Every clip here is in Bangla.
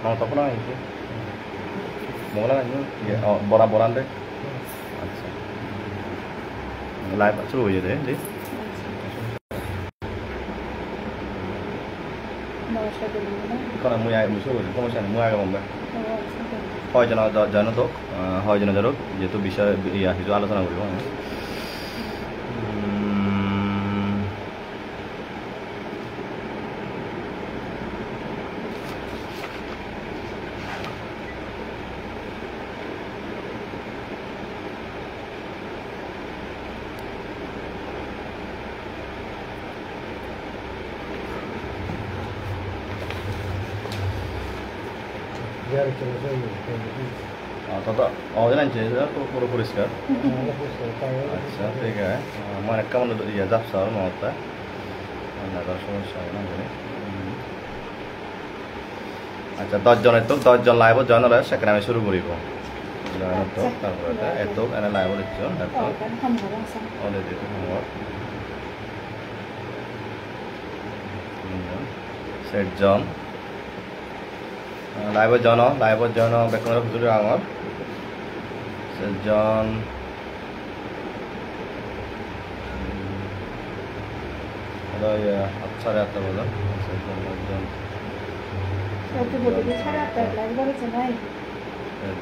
Nong top lang itu. Mula kan ya boran-boran deh. Acha. Live শুরু হয়ে যায় জি। নমস্কার বলুন না। কোন মুই আগে মুই শুরু করি সমস্যা নেই মুই আগে বলবে। হয় জানো তো হয় জানো যেহেতু বিষয় ইয়া কিছু আলোচনা করিব। Toto, jalan je, pura puriskar. Acha, ठीक है. मैं एक कम लोग ये जब साल में होता है. ना दर्शन शायद ना करें. अच्छा, 10 जन है तो 10 जन लाइव जन रहा है, सेकंड में शुरू करी वो. जन तो कर रहा है, तो ऐसे लाइव ले चलो, तो. और ले देते हैं और. सेट जन. লাইভ জন বেকনৰ খুজুৰি আঙৰ জন আদয়া আচ্ছাৰে আটা বলা জন ওকে বলি যে সাড়ে 8টা লাইভ করেছে নাই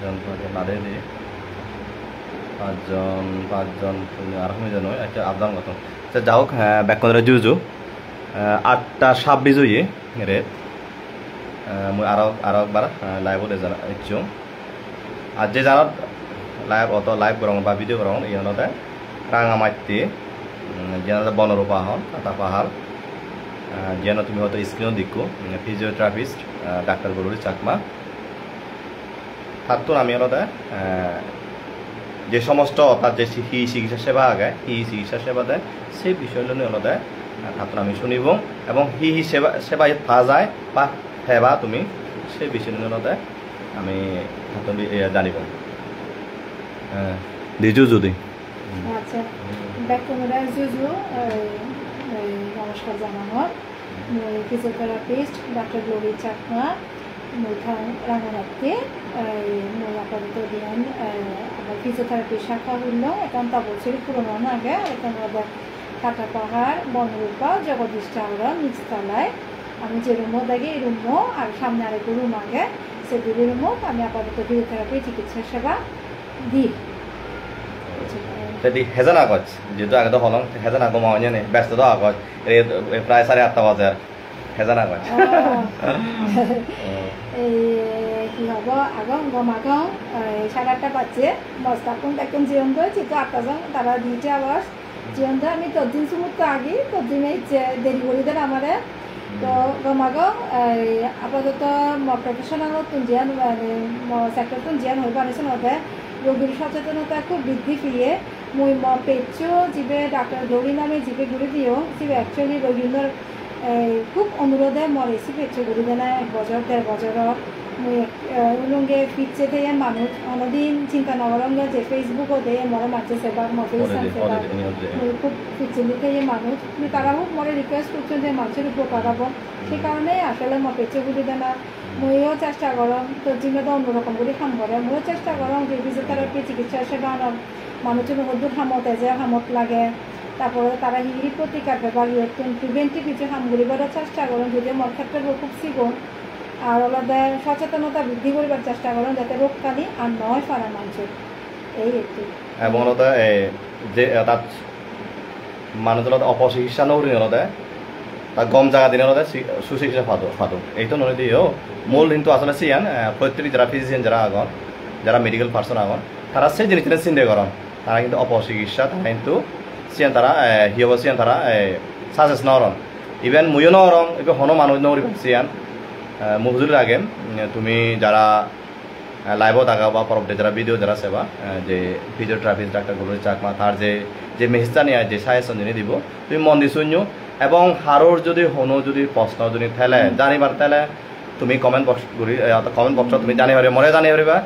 জন পরে বাদে দি পাঁচজন আর কমে জানো একটা আবদান কত আচ্ছা যাওক বেকনৰ জুজু 8টা 26 হইয়ে রে মই আরো একবার লাইভ ले जाना इच्छो आज जे जाना लाइव करंग बा भिडिओ करंग इयानते रांगामाटी जेना बनरो पाहाड़ काटा पाहाड़ जेना তুমি হয়তো স্ক্রিনও দেখো ফিজিওথেরাপিস্ট ডাক্তার গরুরি চাকমা তাতো আমি আলাদা যে সমস্ত অর্থাৎ যে চিকিৎসা সেবা আগে চিকিৎসা সেবা দেয় সেই বিষয়গুলো নিয়ে আলাদা তাতো আমি শুনিব এবং সেবা পাওয়া যায় বা হেবা তুমি সেই বিষয়গুলোতে আমি জানিব দিজু যদি আচ্ছা ব্যাকটোমরা জুজু নমস্কার জানানো ফিজিওথেরাপিস্ট ডাক্তার গ্লোরি চাকমা মুখান রাঙানাথকে মই আপাতত দিন আমার ফিজিওথেরাপি শাখা হইল এখন তা বছর পুরোনো আগে এখন কাটা পাহাড় বনরূপা জগদীশ চাওড়া নিচতলায় আমি যে রুমও দেখি এই রুমও আর সামনে আরেকটু রুম আগে সে দুটো রুমও আমি আপাতত ফিজিওথেরাপি চিকিৎসা সেবা দিই jadi hejan agaj যেহেতু আগে তো হলং হেজান আগো মাওনে নে ব্যস্ত তো আগজ প্রায় 8:30 বাজে হেজান আগজ এই কি হব আগম গমাগম 8:30 বাজে মস্তাকুন দেখুন জীবন তো চিত্ত 8টা জন তারা দিতে আওয়াজ জীবন তো আমি তদিন সুমুত আগে তদিনে দেরি করে দেন আমারে তো গমাগম আপাতত প্রফেশনাল তুঞ্জিয়ান সেক্টর তুঞ্জিয়ান হয়ে পারিছে নতে রোগীর সচেতনতা খুব বৃদ্ধি পেয়ে মই পেচো যিবে ডাক্তার গৌরী নামে যিবে ঘুরে দিও সিবে অ্যাকচুয়ালি রোগীর খুব অনুরোধে মরে সি পেচো ঘুরে দেনা 1 বছর 1.5 বছর মই উলঙ্গে পিচ্ছে থেকে মানুষ অনদিন চিন্তা নবরঙ্গ যে ফেসবুকও দিয়ে মরে মাঝে সেবা মতে খুব পিচ্ছে থেকে মানুষ তারা খুব মরে রিকোয়েস্ট করছেন যে মানুষের উপকার হব সেই কারণে আসলে পেচো ঘুরে দেনা মইও চেষ্টা করম তো জিম্মেদ অন্যরকম করে কাম করে মইও চেষ্টা করম যে ফিজিওথেরাপি চিকিৎসা সেবা মানুষের মধ্যে হামত যে হামত লাগে তারপরে তারা হিরি প্রতিকার ব্যাপার প্রিভেন্টিভ কিছু হাম করিবার চেষ্টা করুন যদিও মর ক্ষেত্রে খুব শিখুন আর আলাদা সচেতনতা বৃদ্ধি করিবার চেষ্টা করুন যাতে রোগকালি আর নয় পারা মানুষের এই একটি এবং যে তাত মানুষের অপচিকিৎসা নকরি আলাদা তা গম জায়গা দিন আলাদা সুচিকিৎসা ফাটো এইটো নয় দিও মূল কিন্তু আসলে সিয়ান প্রত্যেক যারা ফিজিশিয়ান যারা আগন যারা মেডিকেল পার্সন আগন তারা সেই জিনিসটা চিন্তা করেন তারা কিন্তু অপচিকিৎসা তারা কিন্তু সিয়ান তারা হিয়ব সিয়ান তারা সাজেস্ট নরন ইভেন মইও নরম এবার হনো মানুষ নকরি সিয়ান মুখজুরি আগে তুমি যারা লাইভত আগা বা পরবর্তী যারা ভিডিও যারা সেবা যে ফিজিওথেরাপিস্ট ডাক্তার গৌরী চাকমা তার যে মেসেজটা নিয়ে যে সাজেশন যিনি দিব তুমি মন দি শুনো এবং হারোর যদি হনো যদি প্রশ্ন যদি থেলে জানিবার থেলে তুমি কমেন্ট বক্সত তুমি জানিপারি মনে জানিপারিবা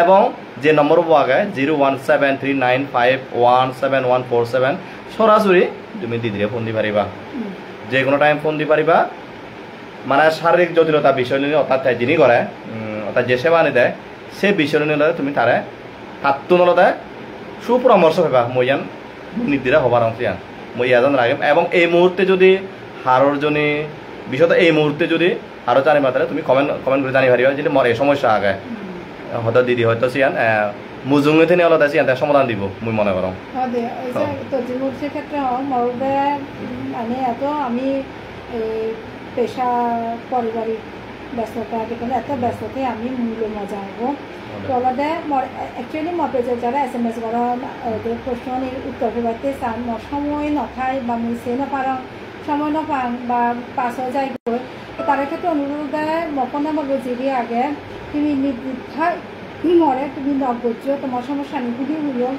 এবং যে নম্বর আগে 01739517147 সরাসরি তুমি দিদিরে ফোন দি পারিবা যে কোনো টাইম ফোন দি পারিবা মানে শারীরিক জটিলতা বিষয় নিয়ে অর্থাৎ যিনি করে তার যে সেবা আনি দেয় সে বিষয় নিলে তুমি তারে হাতটো নলতে সুপরামর্শ পাবা মই ইয়ান নির্দিরা হবার ইয়ান মই ইয়াজন রাখিম এবং এই মুহূর্তে যদি হারর জনী বিষয়ত এই মুহূর্তে যদি আরও জানিবা তাহলে তুমি কমেন্ট করে জানি পারিবা যদি মোর এই সমস্যা আগে হয়তো দিদি হয়তো সিয়ান মুজুঙে থেকে অলপ সিয়ান সমাধান দিব মই মনে করো তজিমুর্চির ক্ষেত্রে মরদে মানে এত আমি পেশা পারিবারিক ব্যস্ততা কিন্তু এত ব্যস্ততায় আমি মূল্য মজা হব তলতে একচুয়ালি মপেজে যারা SMS করা প্রশ্ন উত্তর পেতে চান সময় নথায় বা মুই সে নপারাং সময় নপাং বা পাছ যাই গৈ তার ক্ষেত্রে অনুরোধ মকনা মগে যিবি আগে তুমি নির্দ্বিধায় মরে তুমি নগজ্য তোমার সমস্যা নিগুলি হইও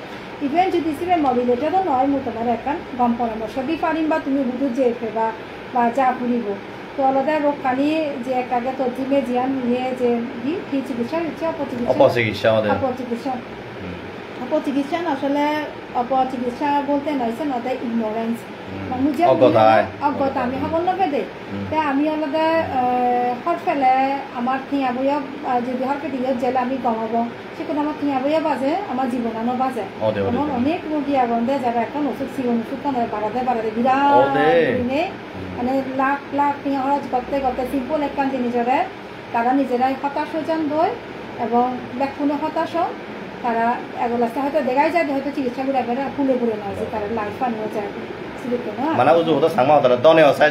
ইভেন যদি সে মবিলেটেডও নয় মু তোমার এখন গম পরামর্শ দি পারিম বা তুমি বুধু যে ফেবা বা যা ফুরিব তো আলাদা রোগ কানি যে একাগে তজিমে জিয়ান নিয়ে যে কি চিকিৎসা ইচ্ছা অপচিকিৎসা আসলে অপচিকিৎসা বলতে নয়ছে নয় ইগনোরেন্স অজ্ঞতা আমি হব নগে তে আমি আলাদা হর ফেলে আমার থিয়া বইয়া যদি হরকে দিয়ে জেলে আমি গমাব সেখানে আমার থিয়া বইয়া বাজে আমার জীবনানো বাজে এমন অনেক রোগী আগন্দে যারা এখন ওষুধ সিগন ওষুধ বাড়াতে বিরাট মানে লাখ লাখ টিয়া খরচ করতে করতে সিম্পল একখান জিনিসরে তারা নিজেরাই হতাশ হয়ে যান দই এবং ব্যাকুণে হতাশ তারা এগুলাতে হয়তো দেখাই যায় হয়তো চিকিৎসাগুলো একবারে ফুলে ফুলে নয় যে তারা লাইফ আনিও যায় mana uju hoto sangma hoto done osai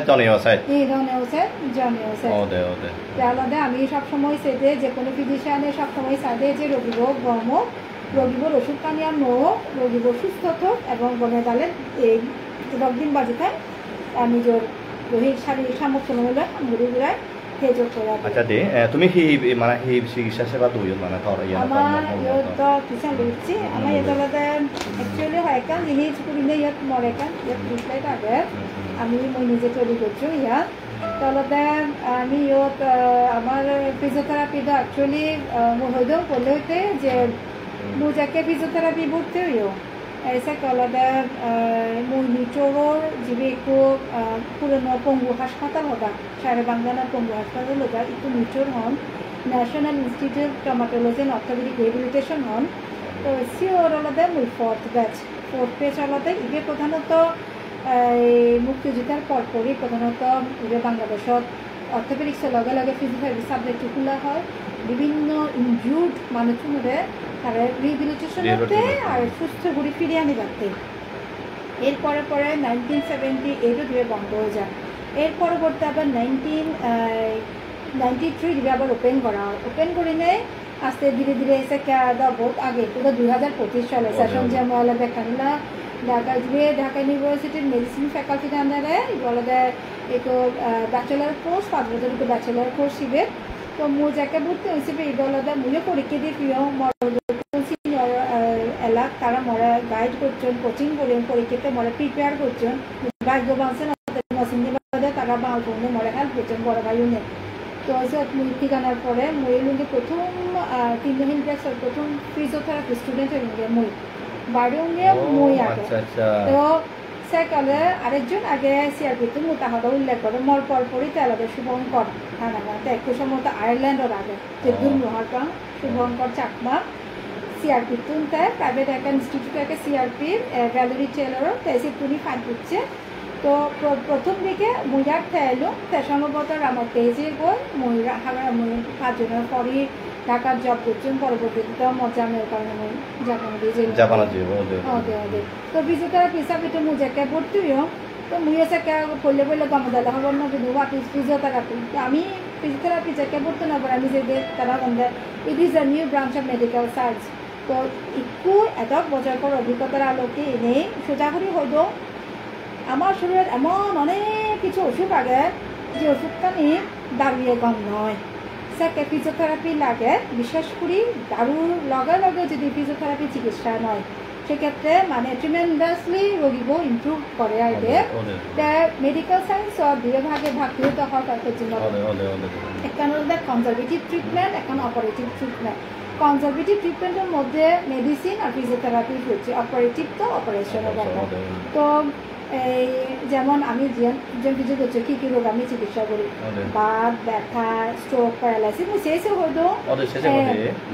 এই দনে ওসাই জনে ওসাই আলাদা আমি সব সময় সেদে যে কোনো ফিজিশিয়ানে সব সময় সাদে যে রোগীর গম রোগীর ওষুধ পানি আর নো রোগীর সুস্থ থাক এবং গনে দালে এই 10 দিন বাজে থাকে আমি যে রোগীর শারীরিক সামর্থ্য হলে মুড়ি গুড়ায় হেজো করা আচ্ছা দে তুমি কি মানে হি চিকিৎসা সেবা দুই মানে ধর ইয়া আমার তো কিছু লুচি আমার এতলাতে অ্যাকচুয়ালি হয় কান জিনিস পুরিনে ইয়াত মরে কান ইয়াত রিপ্লাইট আগে আমি মই নিজে তৈরি করছি ইয়া তলতে আমি ইয়ত আমার ফিজিওথেরাপিটা অ্যাকচুয়ালি মই হইদম করলে হইতে যে মুজাকে ফিজিওথেরাপি ভর্তি হইও ऐसा कलदा মনিটৰৰ যিটো পুরনো পঙ্গু হাসপাতাল হতা সারে বাংলানা পঙ্গু হাসপাতাল হতা একটু নিটৰ হন national institute traumatology and orthopedic rehabilitation হন তো সিওর আলাদা মুই ফোর্থ ব্যাচ আলাদা ইবে প্রধানত মুক্তিযুদ্ধের পরপরই প্রধানত ইবে বাংলাদেশত অর্থোপেডিক্সের লগে লগে ফিজিওথেরাপি সাবজেক্ট খোলা হয় বিভিন্ন ইনজুর্ড মানুষজনরে তারা রিহেবিলিটেশনতে আর সুস্থ করে ফিরে আনি যাতে এরপরে 1978 দিয়ে বন্ধ হয়ে যায় এর পরবর্তী আবার 1993 দিয়ে আবার ওপেন করা হয় ওপেন করে নেয় আস্তে ধীরে ধীরে এসে বহুত আগে তো 2025 সালে সেশন যে আমরা দেখানিলা ঢাকা ইউনিভার্সিটির মেডিসিন ফ্যাকাল্টির আন্ডারে বলতে একটু ব্যাচেলার কোর্স 5 বছরের ব্যাচেলার কোর্স শিবে তো মোৰ যাকে ভর্তি হয়েছে এইদলতে মূল্য পরীক্ষা দিয়ে প্রিয় সিনিয়র এলাক তারা মরা গাইড করছেন কোচিং করেন পরীক্ষাতে মরা প্রিপেয়ার করছেন ভাগ্যবান তারা বাল ফোনে মরা হেল্প করছেন বড় ভাই উনি তো মুই ঠিকানার পরে মই প্রথম 3 দিন প্রথম ফিজিওথেরাপি স্টুডেন্ট হয়ে মই বাড়ি মই আগে তো সেকালে আরেকজন আগে সিআরপিতে মোতাহত উল্লেখ করে মর পরপরই তেলাদের শুভঙ্কর থানাতে 21 মতো আয়ারল্যান্ডের আগে যে দুর্মহারকাং শুভঙ্কর চাকমা সিআরপি তুনতে প্রাইভেট একটা ইনস্টিটিউট একটা সিআরপির ভ্যালুরি টেলরও তেসি তুনি ফাইন করছে তো প্রথম দিকে মুইয়ার থেলো তে সম্ভবত আমার তেজে গই ময়ূরা হাগা মই 5 জনের পরই ঢাকার জব করছেন পরবর্তীতে মজামের কারণে মই জাপানে যে তো ফিজিওথেরাপি হিসাবে মুজাকে ভর্তি হইও তো মুই এসে পড়লে গমদালে হব না কিন্তু হোয়াট ইজ ফিজিওথেরাপি আমি ফিজিওথেরাপি যাকে ভর্তি না আমি যে তারা বন্ধে it is a new branch of medical science তো একটু এত বছর পর অভিজ্ঞতার আলোকে এনেই সোজাগুড়ি হইল আমার শরীরের এমন অনেক কিছু অসুখ আগে যে অসুখখানি দাঁড়িয়ে গম নয় সেকে ফিজিওথেরাপি লাগে বিশেষ করে দারুর লগে লগে যদি ফিজিওথেরাপি চিকিৎসা নয় সেক্ষেত্রে মানে ট্রিমেন্ডাসলি রোগীব ইম্প্রুভ করে আইলে মেডিকেল সায়েন্স দুই ভাগে ভাগ হইতে হয় তার জন্য একখান হচ্ছে কনজারভেটিভ ট্রিটমেন্ট এখন অপারেটিভ ট্রিটমেন্ট কনজারভেটিভ ট্রিটমেন্টের মধ্যে মেডিসিন আর ফিজিওথেরাপি হচ্ছে অপারেটিভ তো অপারেশনের ব্যাপার তো এই যেমন আমি যে কিছু করছি কি রোগ আমি চিকিৎসা করি বাত ব্যথা স্ট্রোক প্যারালাইসিস মুই সেই হইতো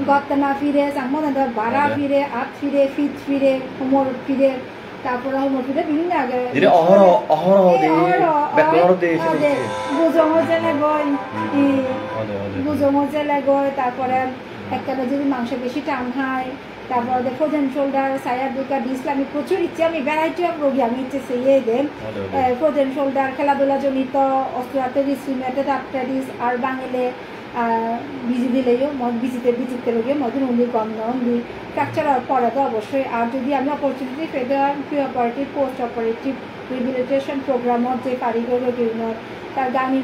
গত্তা ফিরে সামনে বাড়া ফিরে আত ফিরে ফিট ফিরে কোমর ফিরে তারপরে হোমর ফিরে বিভিন্ন আগে বুঝমজেলে গয় তারপরে একটা যদি মাংস বেশি টান হয় তারপরে ফ্রোজেন শোল্ডার সায়ারডুকা ডিসলে আমি প্রচুর ইচ্ছে আমি ভ্যারাইটি অফ রোগী আমি ইচ্ছে সেই দেন ফ্রোজেন শোল্ডার খেলাধুলা জনিত অস্ট্রিয়াটিস রিউমেটয়েড আর্থ্রাইটিস আর বাঙালি বিজি দিলেও বিজিতে রোগী মধ্যে উনি গন্ধ উনি ফ্র্যাকচার পরে তো অবশ্যই আর যদি আমি অপরচুনিটি ফেডার pre operative post operative rehabilitation প্রোগ্রামত যে কারিগর রোগী তার গানি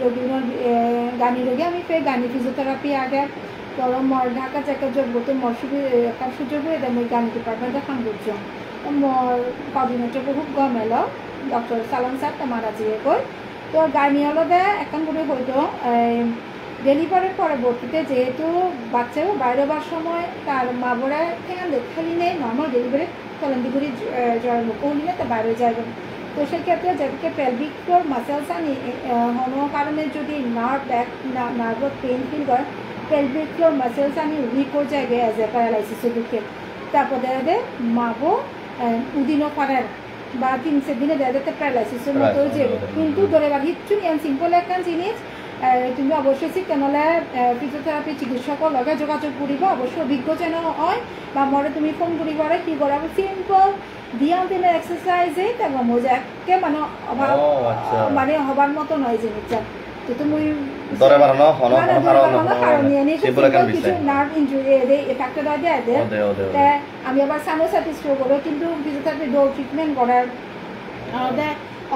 রোগী আমি ফের গানি ফিজিওথেরাপি আগে গরম মর ঢাকা চেকা যোগ্যতে মর সুযোগ হয়ে দেয় গানি ডিপার্টমেন্টে খান করছো মর কোঅর্ডিনেটর খুব গম এলো ডক্টর সালাম স্যার তোমারা দিয়ে কই তো গানি হলো দেয় এখন করে হয়তো ডেলিভারির পরবর্তীতে যেহেতু বাচ্চাও বাইরে হবার সময় তার মা বোরা খালি নেই নর্মাল ডেলিভারি কলন্দিগুড়ি জ্বর মুখ হলিলে তা বাইরে যাবে তো সেক্ষেত্রে যাদেরকে পেলভিক ফ্লোর মাসেলস আনি কোনো কারণে যদি নার্ভ পেইন ফিল করে পেলভিক ফ্লোর মাসেলস আনি উইক হয়ে যায় অ্যাজ এ প্যারালাইসিসের দিকে তারপর দেখা যায় মাগো উদিনও করার বা 3-4 দিনে দেখা যাচ্ছে প্যারালাইসিসের মতো যে কিন্তু ধরে বা কিচ্ছু নিয়ে সিম্পল একটা জিনিস তুমি অবশ্যই শিখতে নহলে ফিজিওথেরাপি চিকিৎসকৰ লগে যোগাযোগ কৰিব অবশ্যই অভিজ্ঞ যেন হয় বা মরে তুমি ফোন কৰিব কি কৰা সিম্পল দিয়ান দিনের এক্সারসাইজে তারপর মজা একে মানে মানে হবার মতো নয় জিনিসটা তো তুমি নার্ভ ইঞ্জুরি এফেক্টেড হয় দেয় আমি আবার সাইনোসাইটিস করবো কিন্তু ফিজিওথেরাপি ডোল ট্রিটমেন্ট করার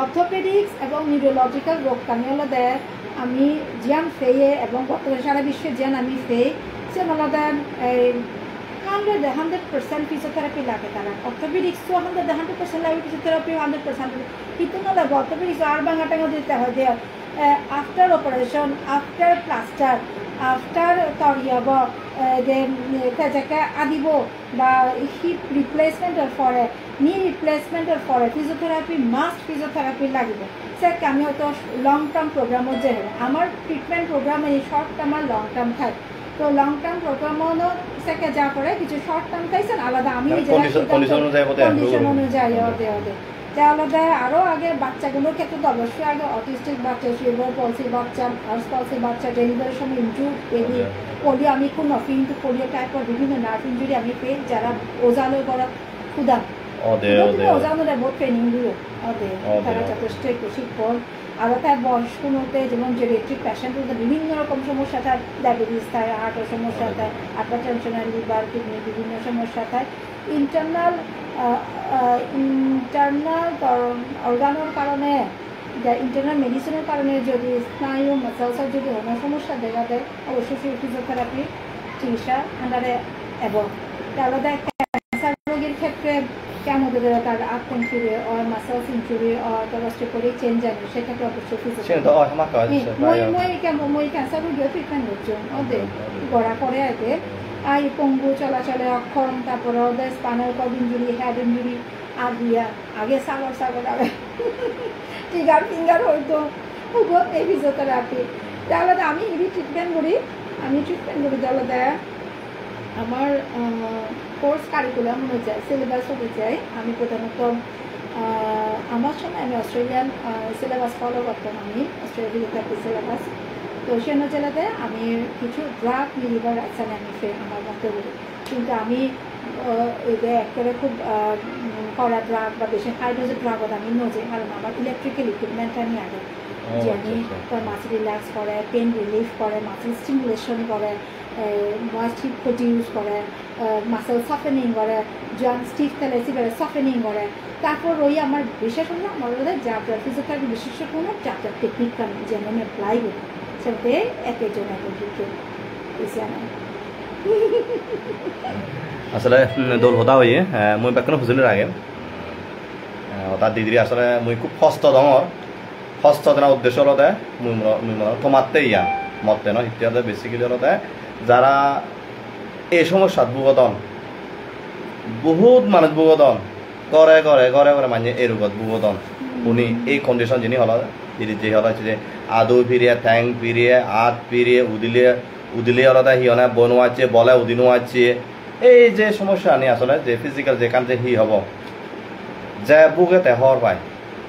অর্থোপেডিক্স এবং নিউরোলজিক্যাল রোগ কামি হলো দেয় আমি জিয়ান ফেয়ে এবং বর্তমানে সারা বিশ্বে জিয়ান আমি ফেয়ে সে আলাদা 100% ফিজিওথেরাপি লাগে তারা অর্থোপেডিক্স 100% লাগে ফিজিওথেরাপি 100% কিন্তু না অর্থোপেডিক্স আর ভাঙা টাঙা দিতে হয় যে after operation after plaster after তরিয়াব যাকে আদিব বা হিপ রিপ্লেসমেন্টের পরে নি রিপ্লেসমেন্টের পরে ফিজিওথেরাপি মাস্ট ফিজিওথেরাপি লাগবে সে আমি হয়তো লং টার্ম প্রোগ্রামত যে আমার ট্রিটমেন্ট প্রোগ্রাম এই শর্ট টার্ম আর লং টার্ম থাকে তো লং টার্ম প্রোগ্রামও সেকে যা করে কিছু শর্ট টার্ম খাইছেন আলাদা আমি কন্ডিশন অনুযায়ী আলাদা আরও আগে বাচ্চাগুলোর ক্ষেত্রে তো অবশ্যই আগে অটিস্টিক বাচ্চা সিলভার পলসি বাচ্চা হার্স পলসি বাচ্চা ডেলিভারির সময় ইনজুর বেবি পোলিও আমি কোন কিন্তু পোলিও টাইপের বিভিন্ন নার্ভ ইঞ্জুরি আমি পেয়ে যারা ওজানো করা ক্ষুদা ওজানোরা বহুত ট্রেনিং দিল তারা যথেষ্ট প্রশিক্ষণ আরও তার বয়স্কতে যেমন জেরিয়াট্রিক পেশেন্টগুলোতে বিভিন্ন রকম সমস্যা থাকে ডায়াবেটিস থাকে হার্টের সমস্যা থাকে হাইপার টেনশন লিভার কিডনি বিভিন্ন সমস্যা থাকে ইন্টারনাল অর্গানোর কারণে ইন্টারনাল মেডিসিনের কারণে যদি স্নায়ু মাসেলসের যদি অন্য সমস্যা দেখা দেয় অবশ্যই ফিজিওথেরাপি চিকিৎসা আন্ডারে এবং তাহলে ক্যান্সার রোগীর ক্ষেত্রে কেমন তার আর্থ ইঞ্জুরি ও মাসেলস ইঞ্জুরি ও অস্টিওপোরিক চেঞ্জ জানি সেক্ষেত্রে অবশ্যই ফিজিওথেরাপি মই ক্যান্সার রোগীও ট্রিটমেন্ট করছি ওদের গড়া পরে আগে আই পঙ্গু চলাচলে অক্ষম তারপরে ওদের spinal cord injury head injury আর দিয়া আগে সাগর আগে টিগার ফিঙ্গার হইতো বহুত এই ফিজিওথেরাপি তাহলে আমি ট্রিটমেন্ট করি তাহলে আমার কোর্স কারিকুলাম অনুযায়ী সিলেবাস অনুযায়ী আমি প্রধানত আমার সময় আমি অস্ট্রেলিয়ান সিলেবাস ফলো করতাম আমি অস্ট্রেলিয়া সিলেবাস তো সে অনুযায়ী আমি কিছু ড্রাগ লিভার আছে আমি আমার মতো বলি কিন্তু আমি এদের একেবারে খুব কড়া ড্রাগ বা বেশি হাই ডোজের ড্রাগত আমি নজে কারণ আমার ইলেকট্রিক্যাল ইকুইপমেন্ট আমি আগে যে আমি মাসেল রিল্যাক্স করে পেন রিলিফ করে মাসেল স্টিমুলেশন করে ময়েস্ট হিপ প্রডিউস করে মাসেল সফেনিং করে জয়েন্ট স্টিফ তাহলে সিগারে সফেনিং করে তারপর ওই আমার বিশেষ হলো আমার যা ফিজিওথেরাপি বিশেষ কোনো যা টেকনিক যেমন অ্যাপ্লাই করি সেটাতে একজন একজনকে আসলে দোল হতা হয়ে মই বেকনো খুঁজলি আগে তার দিদি আসলে মই খুব কষ্ট ডর কষ্ট দেওয়ার উদ্দেশ্য হলতে তোমাতে ইয়া মতে ন ইত্যাদি বেসিক্যালি হলতে যারা এই সমস্যাত ভুগতন বহুত মানুষ ভুগতন করে করে করে করে মানে এই রোগত ভুগতন উনি এই কন্ডিশন যিনি হল যে হল যে আদৌ ফিরিয়ে ঠ্যাং ফিরিয়ে হাত ফিরিয়ে উদিলে আলাদা হিয়না বনোয়াচ্ছে বলে উদিনো আছে এই যে সমস্যা নিয়ে আসলে যে ফিজিক্যাল যেখান যে হি হব যে বুকে তে হর পায়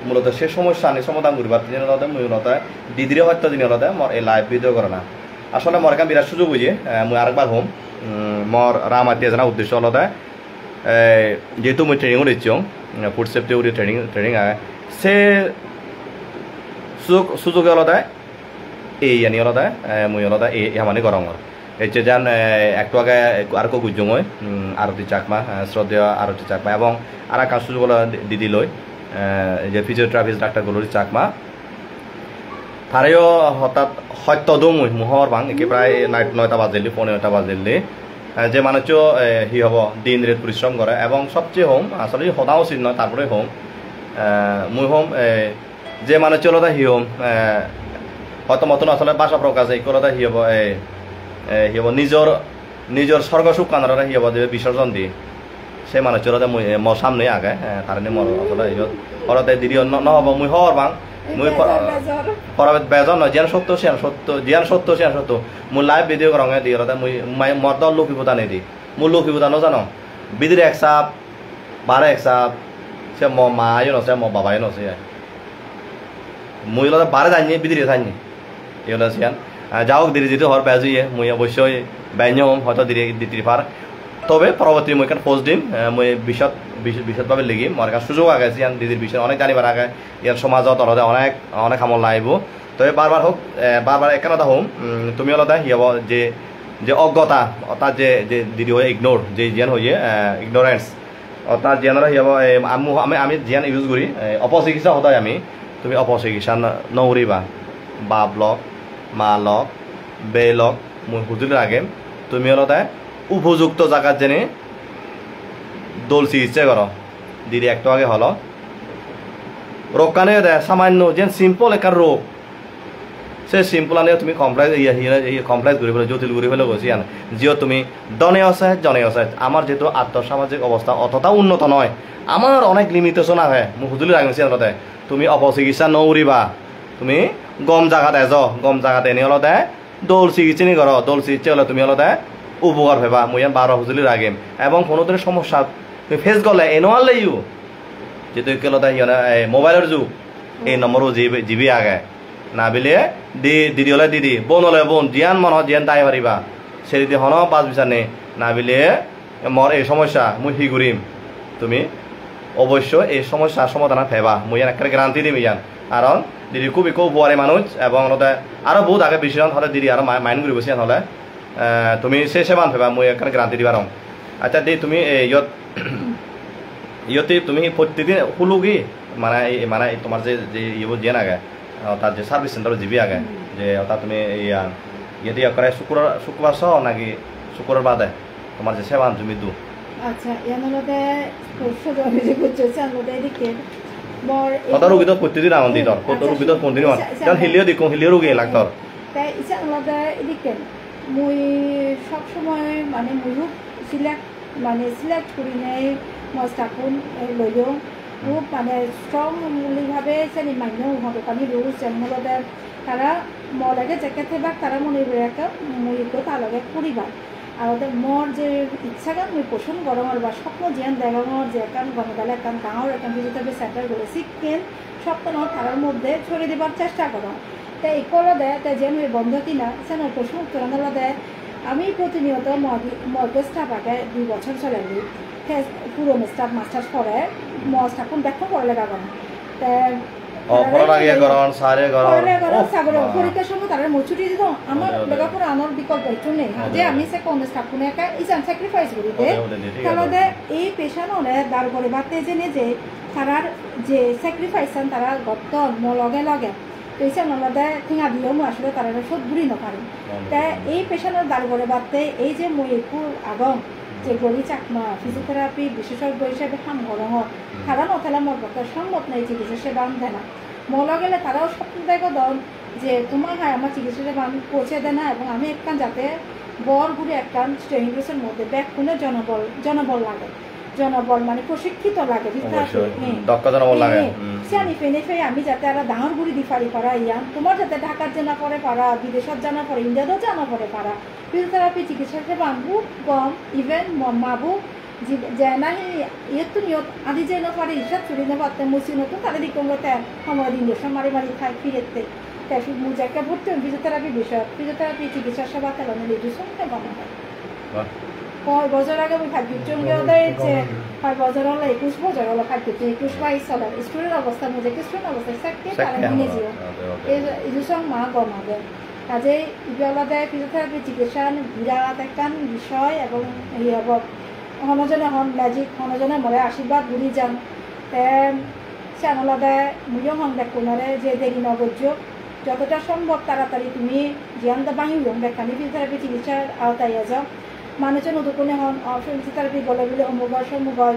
মূলত সে সমস্যা নিয়ে সমাধান করবার তিনি হলতে মূলত দিদিরে হত্যা যিনি হলতে মর এই লাইভ ভিডিও করে না আসলে মর এখান বিরাট সুযোগ বুঝি মুই আরেকবার হোম মর রামাতি জানা উদ্দেশ্য হলতে যেহেতু মুই ট্রেনিং দিচ্ছি ফুড সেফটি ট্রেনিং আগে সে সুযোগ হলতে এই আনি হলতে মুই হলতে এই হামানি গরম হচ্ছে যেন একটু আগে আর কো গুজং হয় আরতি চাকমা শ্রদ্ধেয় আরতি চাকমা এবং আর এক সুযোগ হলো দিদি লই যে ফিজিওথেরাপিস্ট ডাক্তারগুলোর চাকমা তারেও হঠাৎ সত্য দম মুহর বাং একে প্রায় 9টা বাজিলি 15টা বাজিলি যে মানুষ হি হব দিন রেট পরিশ্রম করে এবং সবচেয়ে হোম আসলে সদা উচিত নয় তারপরে হোম মুই হোম যে মানুষ হলতা হি হোম হয়তো মতন আসলে বাসা প্রকাশ এই করতা হি হব হি হব নিজের স্বর্গ সুখ কানারা হি হব যে বিসর্জন দিয়ে সে মানুষ হলতে মুই মোর সামনে আগে তার মোর আসলে হরতে দিদি নহব মুই হর বাং মুই পরাবেত বেজন নয় জিয়ান সত্য সিয়ান সত্য জিয়ান সত্য সিয়ান সত্য মুই লাইভ ভিডিও করঙে দিয়ে হলতে মুই মর দল লক্ষ্মীপুতা নেই দি মুই লক্ষ্মীপুতা নজানো বিদির এক সাপ বারে এক সাপ সে মো মায়ও নছে মো বাবাই নছে মুই হলতে বারে জানি বিদিরে জানি এই হলো সিয়ান যাওক দিদি যেহেতু হর বেজুয়ে মুই অবশ্যই বেঞ্য হয়তো দিদি পার তবে পরবর্তী মুই এখানে পোস্ট দিম মুই বিশদভাবে লিখিম মোর এখানে সুযোগ আগে ইয়ান দিদির বিষয়ে অনেক জানিবার আগে ইয়ার সমাজত অলতে অনেক আমল লাইব তবে বারবার হোক বারবার একানতা হোম তুমি অলতে হিয়াব যে অজ্ঞতা অর্থাৎ যে দিদি হয়ে ইগনোর যে জিয়ান হয়ে ইগনোরেন্স অর্থাৎ জিয়ানরা হিয়াব আমি জিয়ান ইউজ করি অপচিকিৎসা হতাই আমি তুমি অপচিকিৎসা নৌরিবা বাপ লক মা লক বে লক মুই হুজুরের আগে তুমি অলতে উপযুক্ত জায়গার জেনে দোল চিকিৎসা করো দিদি একটু আগে হলো রোগ কানে সামান্য যেন সিম্পল একটা রোগ সে সিম্পল আনে তুমি কমপ্লেক্স ঘুরি ফেলে জটিল ঘুরি ফেলে বসি আনে যিও তুমি দনে আছে জনে আছে আমার যেহেতু আর্থসামাজিক অবস্থা অতটা উন্নত নয় আমার অনেক লিমিটেশন আছে মোক হুজুলি রাখছি আনতে তুমি অপচিকিৎসা নৌরিবা তুমি গম জায়গাত গম জায়গাত এনে হলতে দোল চিকিৎসা নি করো দোল চিকিৎসা হলে তুমি হলতে উপকার ভেবা মুই বারো হুজুলি রাখিম এবং কোনো ধরনের সমস্যা তুমি ফেস করলে এনোয়াল লাইও যেহেতু কেলতা হিয়না মোবাইলের যুগ এই নম্বরও জিবি আগে না বিলে দিদি হলে দিদি বোন হলে বোন জিয়ান মন জিয়ান তাই পারিবা সে দিদি হন পাঁচ বিচার নে না বিলে মর এই সমস্যা মুই হি ঘুরিম তুমি অবশ্যই এই সমস্যার সমাধান ফেবা মুই একটা গ্যারান্টি দিম ইয়ান কারণ দিদি খুবই খুব বুয়ারি মানুষ এবং আরো বহুত আগে বেশি হলে দিদি আরো মাইন্ড ঘুরি বসিয়ান হলে তুমি সে সেবান ফেবা মুই এখানে গ্যারান্টি দিবা রং আচ্ছা দি তুমি ইয়তে তুমি প্রত্যেকদিন হুলু কি মানে তোমার যে ইয়ে জিয়ান আগে তার যে সার্ভিস সেন্টার জিবি আগে যে অর্থাৎ তুমি ইয়ে দিয়ে করে শুক্রবার সহ নাকি শুক্রবার বাদে তোমার যে সেবান তুমি দু আচ্ছা ইয়ানলতে সজনে যে করছে আনলতে এদিকে বর কত রোগী তো প্রত্যেকদিন আনন্দিত কত রোগী তো কোনদিন কারণ হিলিও দেখো হিলিও রোগী লাগতর তাই ইচ্ছা আনলতে এদিকে মুই সব সময় মানে মুই সিলেক্ট করি নেই মস্তাকুন লইও খুব মানে স্ট্রংলিভাবে সেনি মান্য হবে আমি রুলস যেমনদের তারা মলাগে জেকে থাকবা তারা মনে রেখে মুই তালগে করিবা আর মোর যে ইচ্ছা গান মুই পোষণ গরমের বা স্বপ্ন জিয়ান দেখানোর যে একান গণদালে একান গাঁৱৰ একান ফিজিওথেরাপি সেন্টার করে শিখেন স্বপ্ন তারার মধ্যে ছড়িয়ে দেবার চেষ্টা করো তাই এই করে দেয় তাই যেন এই বন্ধ কিনা সেন প্রশ্ন উত্তর দেয় আমি প্রতিনিয়ত মর্গে স্টাফ আগে 2 বছর চলে পুরনো স্টাফ মাস্টার্স করে মস্ত এখন ব্যাখ্যা করে লেখা করেন পরীক্ষার সময় তারা মচুরি দিত আমার লেখাপড়া আমার বিকল্প একটু নেই যে আমি সে কোন স্টাফ কোনো একা ইসান স্যাক্রিফাইস করি তাহলে এই পেশা নলে দাঁড় করে বাড়তে জেনে যে তারার যে স্যাক্রিফাইসান তারা গতন লগে লগে পেশা নলাদে ঠিঙা দিলেও মই আসলে তারা সব ঘুরি নপারে তাই এই পেশানোর দাঁড় করে বাড়তে এই যে মই একটু আগম যে গলি চাকমা ফিজিওথেরাপি বিশেষজ্ঞ হিসেবে কাম গরমত তারা নথেলা মোর পক্ষে সম্ভব নাই চিকিৎসা সেবা আনতে না মলা গেলে তারাও স্বপ্ন দেখো দল যে তোমার হয় আমার চিকিৎসা সেবা আমি পৌঁছে দেয় না এবং আমি একখান যাতে বর ঘুরে একখান স্ট্রেনিংসের মধ্যে ব্যাগ খুলে জনবল লাগে জনবল মানে প্রশিক্ষিত লাগে দক্ষ জনবল লাগে সিয়ানি ফেনে ফে আমি যাতে আর ডাঙর গুড়ি দি পারি পারা ইয়া তোমার যাতে ঢাকার জানা পরে পারা বিদেশত জানা পরে ইন্ডিয়াতেও জানা পরে পারা ফিজিওথেরাপি চিকিৎসা সেবা আমবু কম ইভেন মাবু যে না ইয়েতো নিয়ত আদি যে নপারে ইচ্ছা চুরি নেবাতে মুসি নতুন তাদের দিকঙ্গতে সময় ইঞ্জেকশন মারি মারি খাই ফিরেতে তাই মুজাকে ভর্তি ফিজিওথেরাপি বিষয় ফিজিওথেরাপি চিকিৎসা সেবা তেলনে লিডুসন বানায় 5 বছর আগে আমি খাদ্য চঙ্গে দিয়েছে 5 বছর হলো 21 বছর হলো খাদ্য 21 সালে স্টুডেন্ট অবস্থা মধ্যে স্টুডেন্ট অবস্থা সাকতে তারা নিয়ে যাও এই দুসং মা গমাবে কাজে ইগলাদে ফিজিওথেরাপি চিকিৎসা বিরাট একটা বিষয় এবং এই হব হনজনে হন ম্যাজিক হনজনে মরে আশীর্বাদ ঘুরি যান চ্যানেলাদে মুয়ং হং দেখুনারে যে দেরি নগর্য যতটা সম্ভব তাড়াতাড়ি তুমি জিয়ানদা বাহি হং দেখানি ফিজিওথেরাপি চিকিৎসার আওতায় যাও মানুষজন উদুকুনে হন ফিজিওথেরাপি বলে বলে অমুগল সমুগল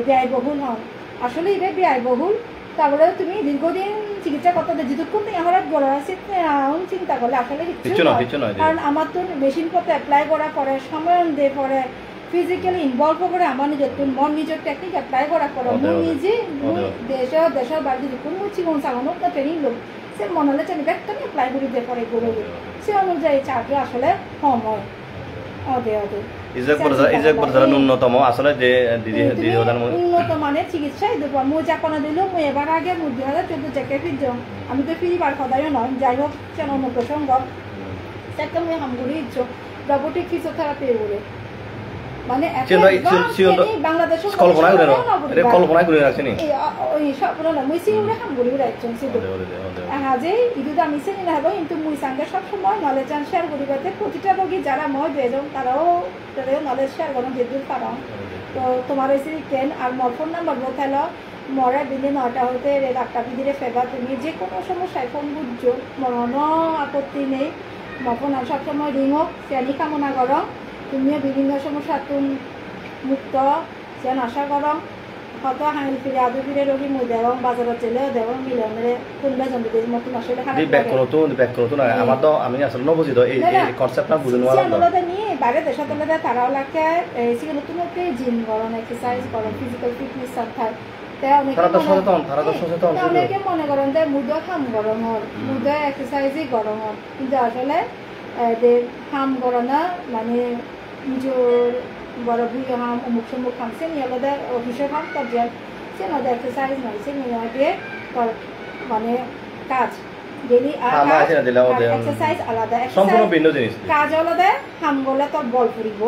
ব্যয়বহুল হন আসলে এটা ব্যয়বহুল তারপরে তুমি দীর্ঘদিন চিকিৎসা করতে যতক্ষণ আমার বড় আছে চিন্তা করলে আসলে কিছু কারণ আমার তো মেশিন করতে অ্যাপ্লাই করা পরে সময় দিয়ে পরে ফিজিক্যালি ইনভলভ করে আমার নিজের মন নিজের টেকনিক অ্যাপ্লাই করা পরে মুই নিজে দেশের বাড়ি যদি কোনো চিকন চালানো তো ট্রেনিং লোক সে মনে হলে আমি একটা অ্যাপ্লাই করি দিয়ে পরে গড়ে সে অনুযায়ী চার্জ আসলে কম হয় ন্যূনতম আসলে যে উন্নত মানের চিকিৎসাই দেবো মই যাপনা দিলেও মই এবার আগে মই 2014 চেকে ফিরছ আমি তো ফিরিবার সদায় নয় যাই হোক কেন অন্য প্রসঙ্গ সেটা মই হামগুড়ি ইচ্ছো রোবোটিক ফিজিওথেরাপি বলে মানে বাংলাদেশ কল্পনা করে রাখছেন হাজে ইদু আমি চিনি না হবো কিন্তু মুই সঙ্গে সবসময় নলেজ অ্যান্ড শেয়ার করিবাতে প্রতিটা রোগী যারা মই বেজন তারাও নলেজ শেয়ার করেন যেদূর পারো তো তোমার এসে কেন আর মোর ফোন নাম্বার বোথাইল মরা দিনে 9টা হতে ডাক্তার দিদিরে ফেবা তুমি যে কোনো সমস্যায় ফোন বুঝছো মরণ আপত্তি নেই মফোন সবসময় রিং হোক শ্রেণী কামনা করো তুমিও বিভিন্ন সমস্যা তুমি মুক্ত যেন আশা করো কত হাঁড়ি ফিরে আদু ফিরে রোগী মই দেওয়া বাজারত চলেও দেওয়া মিলনে কোনবা জন্মে মতন আসলে আমার তো আমি আসলে নবুঝিত এই কনসেপ্টটা বুঝুন নিয়ে বাইরে দেশের তলাতে তারাও লাগে নতুন নতুন জিম করন এক্সারসাইজ করন ফিজিক্যাল ফিটনেস থাকে অনেকে মনে করেন যে মুদ খাম গরম হল মুদ এক্সারসাইজই গরম হল কিন্তু আসলে খাম গরম না মানে নিজের বড় ভুই হাম অমুক সমুক খাম সে নিয়ে আলাদা অফিসে খাম পর্যায়ে সে আলাদা এক্সারসাইজ নয় সে নিয়ে মানে কাজ ডেইলি এক্সারসাইজ আলাদা কাজ আলাদা খাম গলে তোর বল ফুরিব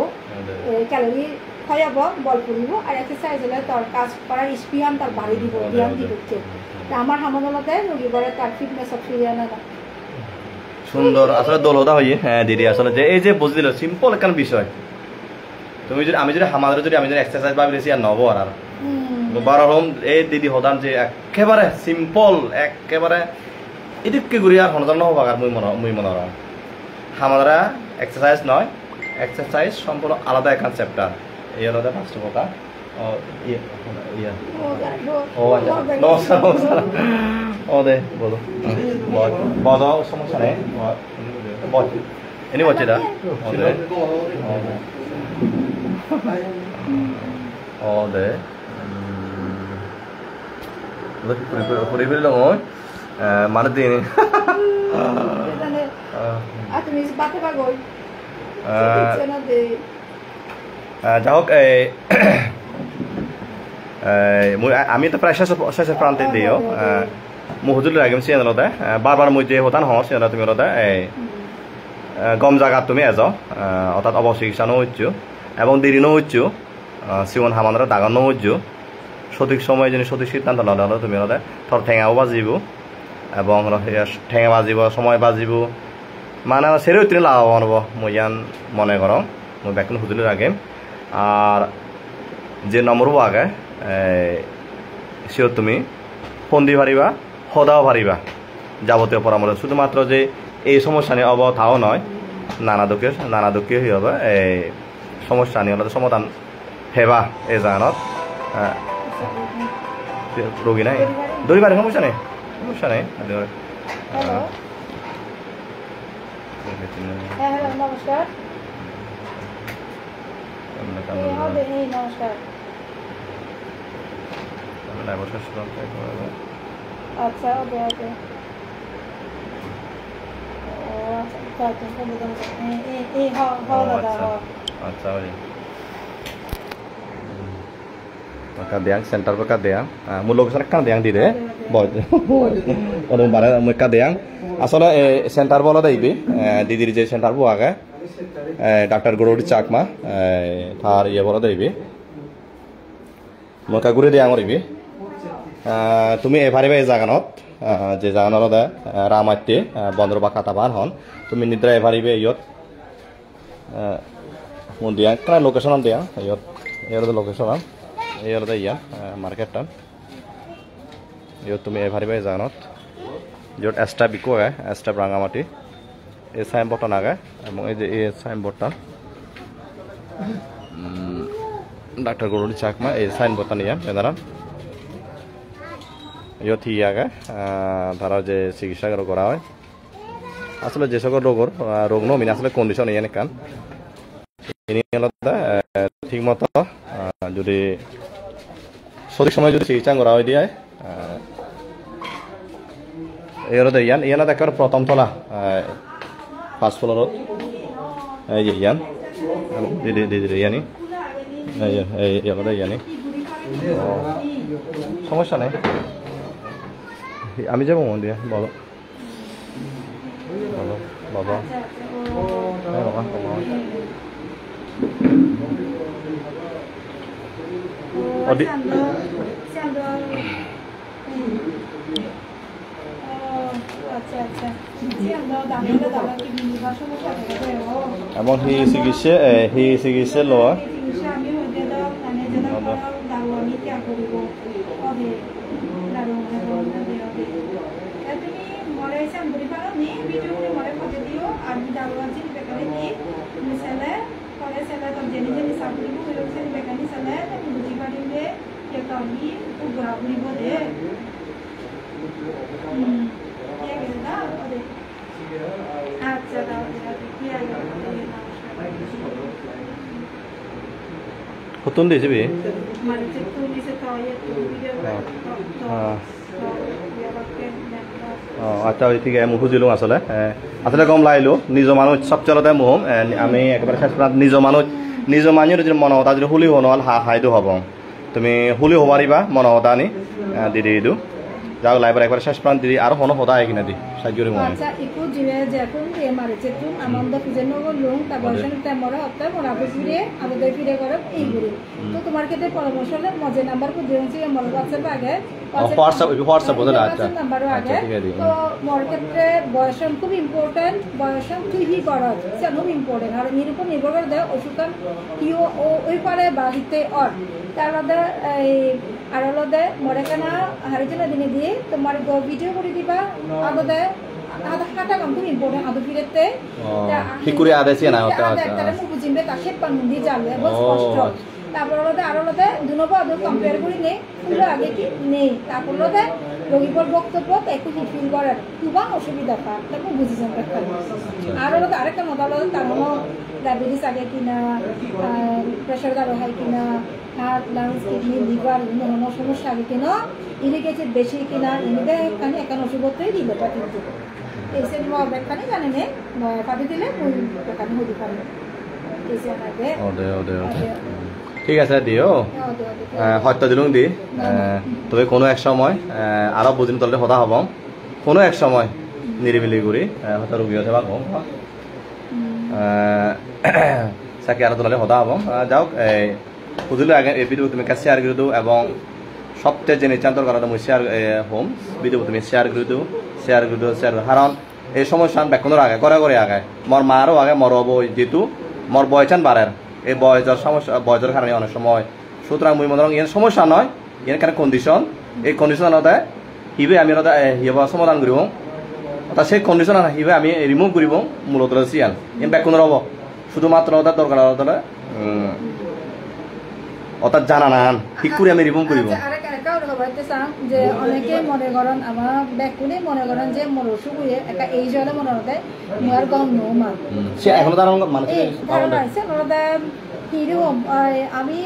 ক্যালোরি খাইব বল ফুরিব আর এক্সারসাইজ হলে তোর কাজ করার স্পিয়ান তার বাড়ি দিব ধ্যান দিচ্ছে আমার হামানলতে রোগী করে তার ফিটনেস ফিরিয়ে আনা সুন্দর আসলে দলদা হই হ্যাঁ দিদি আসলে যে এই যে বুঝ দিল সিম্পল একটা বিষয় তুমি যদি আমি যদি আমাদের যদি আমি যদি এক্সারসাইজ ভাবি রেছি আর নব আর বারো হোম এই দিদি হদান যে একেবারে সিম্পল একেবারে এদিকে ঘুরি আর হনজন নহব আর মুই মনে রম আমারা এক্সারসাইজ নয় এক্সারসাইজ সম্পূর্ণ আলাদা একটা চ্যাপ্টার এই আলাদা ফার্স্ট কথা নমস্কার নমস্কার ও দে বলো বলো সমস্যা নেই এনে বলছে ও দে ঘুরে ফিরে মই মানে দিন যাই হোক আমি তো প্রায় শেষের প্রান্তে দিও মুহুজুল রাগিম চ্যানেলতে বারবার মই যে হতান হও চ্যানেল তুমি গম জায়গা তুমি এজ অর্থাৎ অবচিকিৎসানো হচ্ছু এবং দেরিনো হচ্ছু সিমন হামানরা দাগানো হচ্ছু সঠিক সময় যদি সঠিক সিদ্ধান্ত ললে হলে তুমি তোর ঠেঙাও বাজিব এবং ঠেঙা বাজিব সময় বাজিব মানে সেরে তুমি লাভবান হব মই ইয়ান মনে করো মই ব্যাকুন হুজুল রাগিম আর যে নম্বরও আগে সেও তুমি ফোন দিয়ে পারিবা সদাও পারিবা যাবতীয় পরামর্শ শুধুমাত্র যে এই সমস্যা নিয়ে অবথাও নয় নানা দুঃখে হয়ে হবে এই সমস্যা নিয়ে হলে সমাধান হেবা এই জানত রোগী নাই দৌড়িবার সমস্যা নেই নমস্কার লাইভৰ শেষ আচ্ছা ওকে ওকে ও আচ্ছা এই দাদা আচ্ছা ওই maka diang center ka diang mu location kan diang di de boy odong bare ka diang asole center bola daibe didir je center bo aga Dr. Gorodi Chakma thar ye bola daibe maka gure diang oribe তুমি এভারিবে এই জাগানত যে জাগানত রামাইতে বন্দর বা কাটাবান হন তুমি নিদ্রা এভারিবে ইয়ত মন্দিয়া কার লোকেশন দিয়া ইয়ত এর লোকেশন এই হলো ইয়া মার্কেটটা ইয়ত তুমি এভারিবে জাগানত যত এক্সট্রা বিকো আগে এক্সট্রা রাঙামাটি এই সাইনবোর্ডটা নাগে এবং এই যে এই সাইনবোর্ডটা ডাক্তার গরুড়ি চাকমা এই সাইনবোর্ডটা নিয়ে বেদারান ইয়ত ইয়াগে তারা যে চিকিৎসা করা হয় আসলে যে সকল রোগ নমিন আসলে কন্ডিশন ইয়ান কান ঠিক মতো যদি সঠিক সময় যদি চিকিৎসা করা হয় দিয়ে এরতে ইয়ান একেবারে প্রথম তলা ফার্স্ট ফ্লোরত এই যে ইয়ান ইয়ানি ইয়ানি সমস্যা নেই আমি যাবো মন দিয়া বলো বলো বাবা হ্যাঁ বাবা অডি এমন হি চিকিৎসা লোৱা Hutun di sini. আচ্ছা ওই ঠিক আমি খুঁজিলো আসলে আসলে গম লাইলো নিজ মানুষ সবচেয়ে মুহম আমি একেবারে শেষ নিজ মানুষের যদি মনতা যদি হুলি হল হাইদো হব তুমি হুলি হবারিবা মনতা আনি দিদি দিও যাও লাইবার একবার শেষ প্রান্ত দিদি আর হনো হতা কিনা দি সাহায্য মনে আচ্ছা ইকু জিরে যখন রে মারে চেতু আনন্দ পূজন লং তাবর্ষণ তেমরা অত্তা মরাবে ফিরে আমাদের ফিরে করে এই গুরি তো তোমার ক্ষেত্রে পরামর্শ হলে মজে নাম্বার কো দিয়েছি আমার WhatsApp আগে হোয়াটসঅ্যাপ বলে আচ্ছা নাম্বার আগে তো মোর ক্ষেত্রে বয়সন খুব ইম্পর্টেন্ট বয়সন কি করা সে খুব ইম্পর্টেন্ট আর এর উপর নির্ভর করে দেয় ওষুধ কিও ওই পারে বাড়িতে অর তাহলে আর হলদে মরে কেনা হারিজনা দিনে দিয়ে তোমার ভিডিও করে দিবা আগতে হাঁটা কাম খুব ইম্পর্টেন্ট আদু ফিরেতে হিকুরি আদেছি না ওটা তাহলে বুঝিবে তাকে পান্দি যাবে বহুত কষ্ট তারপর হলদে আর হলদে দুনবা আদু কম্পেয়ার করি নেই ফুলো আগে কি নেই তারপর হলদে রোগীর বক্তব্য একটু ফিল করার খুবই অসুবিধা পা তারপর বুঝিছেন আর হলদে আরেকটা মজা হলো তার ডায়াবেটিস আগে কিনা প্রেশার দাঁড়ো হয় কিনা হার্ট লাংস কিডনি লিভার বিভিন্ন সমস্যা আগে কিনা ইরিগেটেড বেশি কিনা এমনিতে এখানে এখানে ওষুধই দিল কিন্তু এসে ব্যাখ্যানি জানে নে পাতি দিলে এখানে হতে পারে ঠিক আছে দিও হয়তো দিলুং দি তবে কোনো এক সময় আরো বুঝিন তলে হতা হব কোনো এক সময় নিরিবিলি করি হয়তো রোগী সেবা কম চাকি আরো তোলালে হতা হব যাওক বুঝলো আগে এই ভিডিও তুমি শেয়ার করে দিও এবং সবচেয়ে যে নিচান্তর কারণে মই শেয়ার হোম ভিডিও তুমি শেয়ার করে দিও কারণ এই সমস্যা বেক্ষণের আগে করে আগে মোর মারও আগে মর হব যেহেতু মোর বয়সান বাড়ের এই বয়সের সমস্যা বয়সের কারণে অনেক সময় সুতরাং মুই মনে ইয়ার সমস্যা নয় ইয়ার কারণে কন্ডিশন এই কন্ডিশন হিবে আমি হিবা সমাধান করিব অর্থাৎ সেই কন্ডিশন হিবে আমি রিমুভ করিব মূলত সিয়ান ইন বেক্ষণের হব শুধুমাত্র ওটা দরকার অর্থাৎ জানা না ঠিক করে আমি রিমুভ করিব কাউরে খবরতে চাম যে অনেকে মনে করেন আমার ব্যাকুনে মনে করেন যে মোর অসুখ হয়ে একটা এই জলে মনে হতে মোর গম নো মান সে এখনো তার মানুষ ধারণা আছে ওরা কিরকম আমি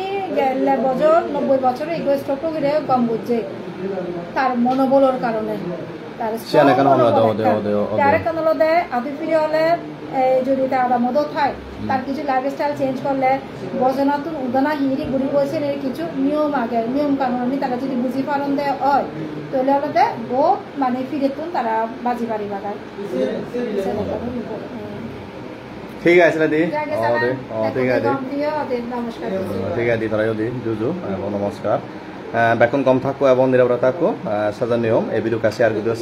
90 বছর এগো স্ট্রোক করে গম বুঝছে তার মনোবলের কারণে তার কারণে হলে আদি ফিরে হলে যদি তার মদত হয় তার কিছু লাইফস্টাইল চেঞ্জ করলে বজনাতুন উদানা হিরি ঘুরি বলছেন এর কিছু নিয়ম আগে নিয়ম কানুন আমি তারা যদি বুঝি পালন দেয় হয় তাহলে হলে বহুত মানে ফিরে তুন তারা বাজি বাড়ি বাগায় ঠিক আছে দি ঠিক আছে নমস্কার ঠিক আছে দি তারাই দি জুজু এবং নমস্কার বেতন কম থাকো এবং নিরাপত্তা থাকো সাজা নিয়ম এই ভিডিওটা শেয়ার করে দিও